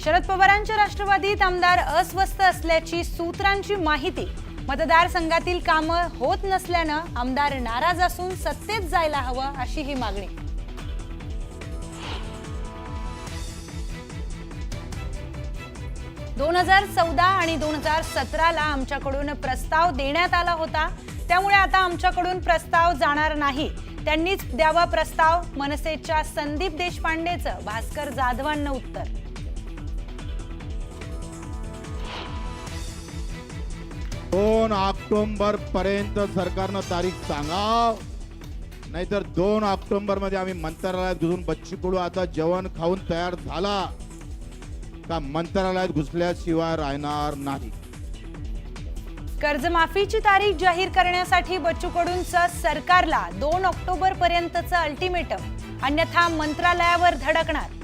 शरद पवारांच्या राष्ट्रवादीत आमदार अस्वस्थ असल्याची सूत्रांची माहिती। मतदारसंघातील कामं होत नसल्यानं आमदार नाराज असून सत्तेत जायला हवं अशी ही मागणी। दोन 2014 आणि 2017 ला आमच्याकडून प्रस्ताव देण्यात आला होता, त्यामुळे आता आमच्याकडून प्रस्ताव जाणार नाही। त्यांनीच द्यावा प्रस्ताव, मनसेच्या संदीप देशपांडेचं भास्कर जाधवांना उत्तर। 2 ऑक्टोबर पर्यंत सरकारनं तारीख सांगाव, नाहीतर 2 ऑक्टोबर मध्ये आम्ही मंत्रालयात घुसून बच्चू कडू आता जेवण खाऊन तयार झाला का मंत्रालयात घुसल्याशिवाय राहणार नाही। कर्जमाफीची तारीख जाहीर करण्यासाठी बच्चू कडूंचं सरकारला 2 ऑक्टोबर पर्यंतचं अल्टिमेटम, अन्यथा मंत्रालयावर धडकणार।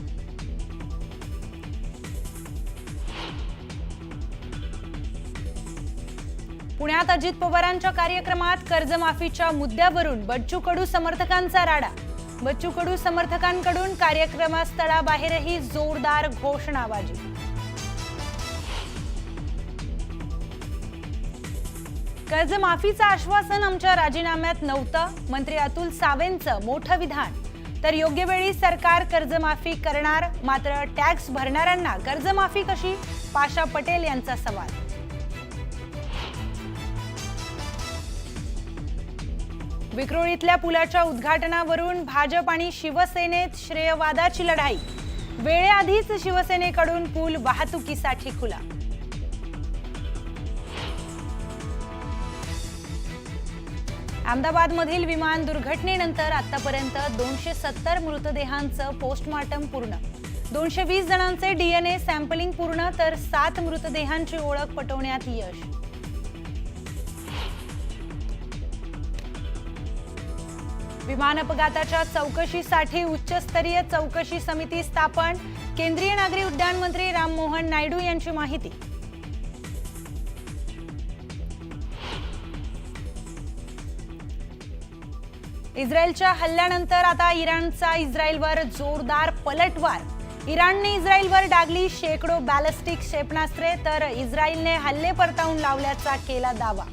पुण्यात अजित पवारांच्या कार्यक्रमात कर्जमाफीच्या मुद्द्यावरून बच्चू कडू समर्थकांचा राडा। बच्चू कडू समर्थकांकडून कार्यक्रमस्थळाबाहेरही जोरदार घोषणाबाजी। कर्जमाफीचं आश्वासन आमच्या राजीनाम्यात नव्हतं, मंत्री अतुल सावेंचं मोठं विधान। तर योग्य वेळी सरकार कर्जमाफी करणार, मात्र टॅक्स भरणाऱ्यांना कर्जमाफी कशी, पाशा पटेल यांचा सवाल। विक्रोळीतल्या पुलाच्या उद्घाटनावरून भाजप आणि शिवसेनेत श्रेयवादाची लढाई। वेळेआधीच शिवसेनेकडून पूल वाहतुकीसाठी खुला। अहमदाबादमधील विमान दुर्घटनेनंतर आतापर्यंत 270 मृतदेहांचं पोस्टमॉर्टम पूर्ण। 220 जणांचे डीएनए सॅम्पलिंग पूर्ण, तर 7 मृतदेहांची ओळख पटवण्यात यश। विमान अपघाताच्या चौकशीसाठी उच्चस्तरीय चौकशी समिती स्थापन। केंद्रीय नागरी उड्डाण मंत्री राममोहन नायडू यांची माहिती। इस्रायलच्या हल्ल्यानंतर आता इराणचा इस्रायलवर जोरदार पलटवार। इराणने इस्रायलवर डागली शेकडो बॅलिस्टिक क्षेपणास्त्रे, तर इस्रायलने हल्ले परतावून लावल्याचा केला दावा।